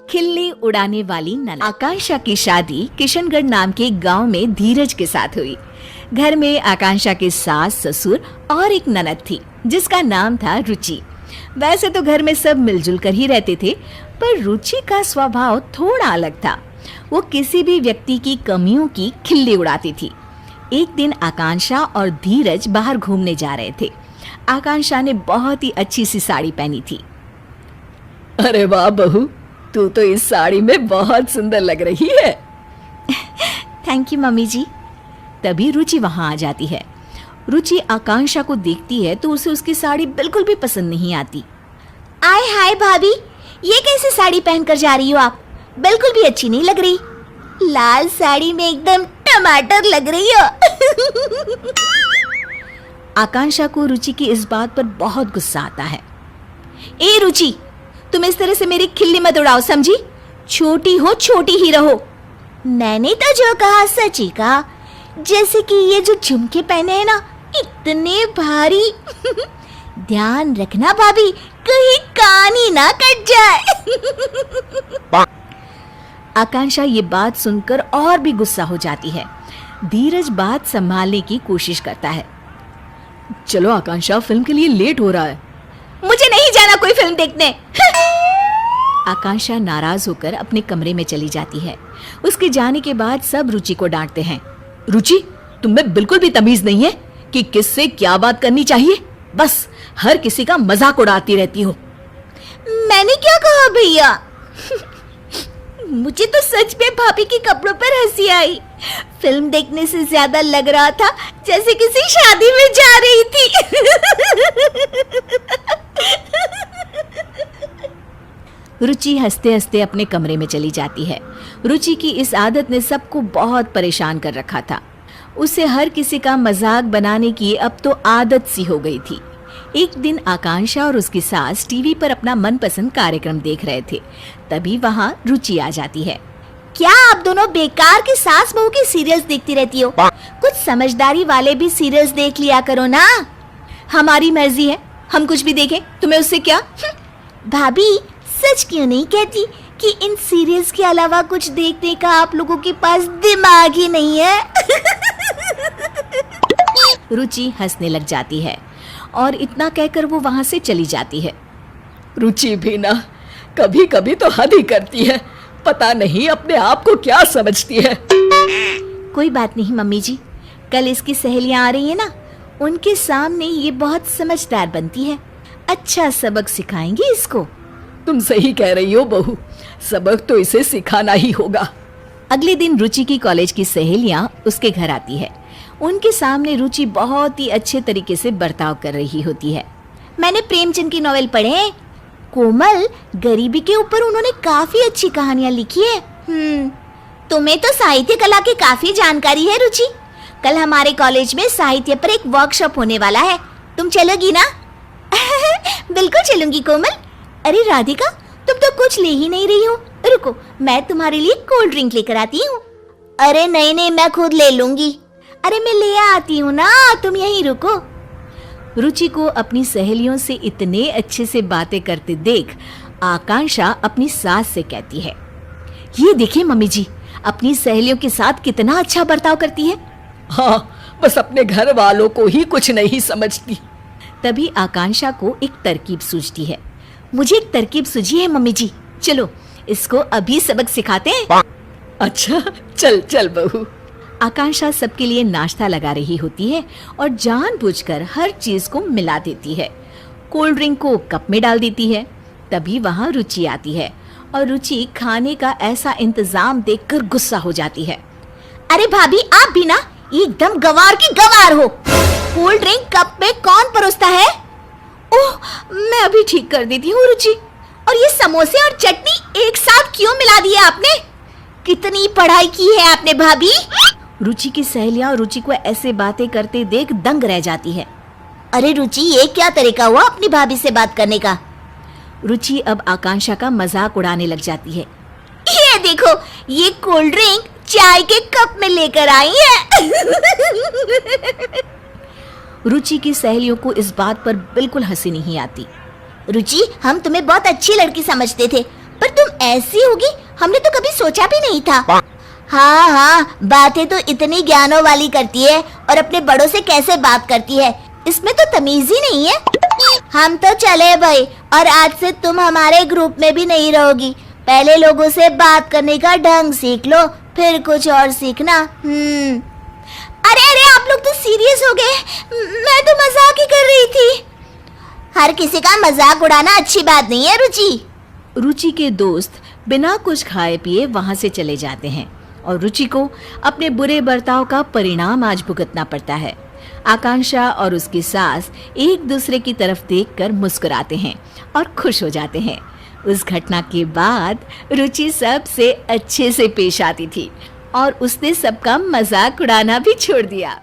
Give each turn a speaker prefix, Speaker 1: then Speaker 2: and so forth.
Speaker 1: खिल्ली उड़ाने वाली ननद। आकांक्षा की शादी किशनगढ़ नाम के गांव में धीरज के साथ हुई। घर में आकांक्षा के सास ससुर और एक ननद थी जिसका नाम था रुचि। वैसे तो घर में सब मिलजुल कर ही रहते थे, पर रुचि का स्वभाव थोड़ा अलग था। वो किसी भी व्यक्ति की कमियों की खिल्ली उड़ाती थी। एक दिन आकांक्षा और धीरज बाहर घूमने जा रहे थे। आकांक्षा ने बहुत ही अच्छी सी साड़ी पहनी थी।
Speaker 2: अरे वाह बहू, तू तो इस साड़ी में बहुत सुंदर लग रही है।
Speaker 1: थैंक यू मम्मी जी। तभी रुचि वहां आ जाती है। रुचि आकांक्षा को देखती है तो उसे उसकी साड़ी बिल्कुल भी पसंद नहीं आती।
Speaker 3: आय हाय भाभी, ये कैसी साड़ी पहनकर जा रही हो आप? बिल्कुल भी अच्छी नहीं लग रही। लाल साड़ी में एकदम टमाटर लग रही हो।
Speaker 1: आकांक्षा को रुचि की इस बात पर बहुत गुस्सा आता है। ए रुचि, तुम इस तरह से मेरी खिल्ली मत उड़ाओ, समझी? छोटी हो छोटी ही रहो।
Speaker 3: मैंने तो जो कहा सच ही कहा। जैसे कि ये जो झुमके पहने हैं ना, इतने भारी। ध्यान रखना भाभी, कहीं कान ही ना कट जाए।
Speaker 1: आकांक्षा ये बात सुनकर और भी गुस्सा हो जाती है। धीरज बात संभालने की कोशिश करता है।
Speaker 2: चलो आकांक्षा, फिल्म के लिए लेट हो रहा है।
Speaker 3: मुझे नहीं जाना कोई फिल्म देखने।
Speaker 1: आकांक्षा नाराज होकर अपने कमरे में चली जाती है। उसके जाने के बाद सब रुचि को डांटते हैं।
Speaker 2: रुचि, तुम्हें बिल्कुल भी तमीज नहीं है कि किससे क्या बात करनी चाहिए। बस हर किसी का मजाक उड़ाती रहती हो।
Speaker 3: मैंने क्या कहा भैया? मुझे तो सच में भाभी के कपड़ों पर हंसी आई। फिल्म देखने से ज्यादा लग रहा था जैसे किसी शादी में जा रही थी।
Speaker 1: रुचि हंसते हंसते अपने कमरे में चली जाती है। रुचि की इस आदत ने सबको बहुत परेशान कर रखा था। उसे हर किसी का मजाक बनाने की अब तो आदत सी हो गई थी। एक दिन आकांक्षा और उसकी सास टीवी पर अपना मनपसंद कार्यक्रम देख रहे थे। तभी वहां रुचि आ जाती है।
Speaker 3: क्या आप दोनों बेकार के सास बहू के सीरियल्स देखती रहती हो? कुछ समझदारी वाले भी सीरियल्स देख लिया करो ना।
Speaker 1: हमारी मर्जी है, हम कुछ भी देखें, तुम्हें उससे क्या?
Speaker 3: भाभी, सच क्यों नहीं कहती कि इन सीरियल्स के अलावा कुछ देखने का आप लोगों के पास दिमाग ही नहीं है?
Speaker 1: रुचि हंसने लग जाती है और इतना कहकर वो वहां से चली जाती है।
Speaker 2: रुचि भी ना कभी कभी तो हद ही करती है। पता नहीं अपने आप को क्या समझती है।
Speaker 1: कोई बात नहीं मम्मी जी, कल इसकी सहेलियां आ रही है ना, उनके सामने ये बहुत समझदार बनती है। अच्छा सबक सिखाएंगे इसको।
Speaker 2: तुम सही कह रही हो बहू, सबक तो इसे सिखाना ही होगा।
Speaker 1: अगले दिन रुचि की कॉलेज की सहेलियां उसके घर आती है। उनके सामने रुचि बहुत ही अच्छे तरीके से बर्ताव कर रही होती है।
Speaker 3: मैंने प्रेमचंद की नॉवेल पढ़े हैं। कोमल, गरीबी के ऊपर उन्होंने काफी अच्छी कहानियां लिखी है। तुम्हें तो साहित्य कला की काफी जानकारी है रुचि। कल हमारे कॉलेज में साहित्य पर एक वर्कशॉप होने वाला है, तुम चलोगी ना? बिल्कुल चलूंगी कोमल। अरे राधिका, तुम तो कुछ ले ही नहीं रही हो। रुको, मैं तुम्हारे लिए कोल्ड ड्रिंक लेकर आती हूँ। अरे नहीं, मैं खुद ले लूंगी। अरे मैं ले आती हूँ ना, तुम यहीं रुको।
Speaker 1: रुचि को अपनी सहेलियों से इतने अच्छे से बातें करते देख आकांक्षा अपनी सास से कहती है, ये देखिए मम्मी जी, अपनी सहेलियों के साथ कितना अच्छा बर्ताव करती है।
Speaker 2: हाँ, बस अपने घर वालों को ही कुछ नहीं समझती।
Speaker 1: तभी आकांक्षा को एक तरकीब सूझती है। मुझे एक तरकीब सूझी है मम्मी जी, चलो इसको अभी सबक सिखाते हैं।
Speaker 2: अच्छा, चल चल बहू।
Speaker 1: आकांक्षा सबके लिए नाश्ता लगा रही होती है और जानबूझकर हर चीज को मिला देती है। कोल्ड ड्रिंक को कप में डाल देती है। तभी वहां रुचि आती है और रुचि खाने का ऐसा इंतजाम देखकर गुस्सा हो जाती है।
Speaker 3: अरे भाभी, आप भी ना एकदम गवार की गवार हो। कोल्ड ड्रिंक कप में कौन परोसता है?
Speaker 1: ओह, मैं अभी ठीक कर देती हूँ रुचि।
Speaker 3: और ये समोसे और चटनी एक साथ क्यों मिला दिया आपने? कितनी पढ़ाई की है आपने भाभी?
Speaker 1: रुचि की सहेलियां रुचि को ऐसे बातें करते देख दंग रह जाती है।
Speaker 3: अरे रुचि, ये क्या तरीका हुआ अपनी भाभी से बात करने का?
Speaker 1: रुचि अब आकांक्षा का मजाक उड़ाने लग जाती है।
Speaker 3: ये देखो, ये कोल्ड ड्रिंक चाय के कप में लेकर आई है।
Speaker 1: रुचि की सहेलियों को इस बात पर बिल्कुल हंसी नहीं आती।
Speaker 3: रुचि, हम तुम्हें बहुत अच्छी लड़की समझते थे, पर तुम ऐसी होगी, हमने तो कभी सोचा भी नहीं था। हाँ हाँ, बातें तो इतनी ज्ञानों वाली करती है और अपने बड़ों से कैसे बात करती है, इसमें तो तमीज ही नहीं है। हम तो चले भाई, और आज से तुम हमारे ग्रुप में भी नहीं रहोगी। पहले लोगों से बात करने का ढंग सीख लो, फिर कुछ और सीखना। अरे अरे, आप लोग तो सीरियस हो गए, मैं तो मजाक ही कर रही थी। हर किसी का मजाक उड़ाना अच्छी बात नहीं है रुचि।
Speaker 2: रुचि के दोस्त बिना कुछ खाए पिए वहां से चले जाते हैं और रुचि को अपने बुरे बर्ताव का परिणाम आज भुगतना पड़ता है। आकांक्षा और उसकी सास एक दूसरे की तरफ देखकर मुस्कुराते हैं और खुश हो जाते हैं। उस घटना के बाद रुचि सबसे अच्छे से पेश आती थी और उसने सबका मजाक उड़ाना भी छोड़ दिया।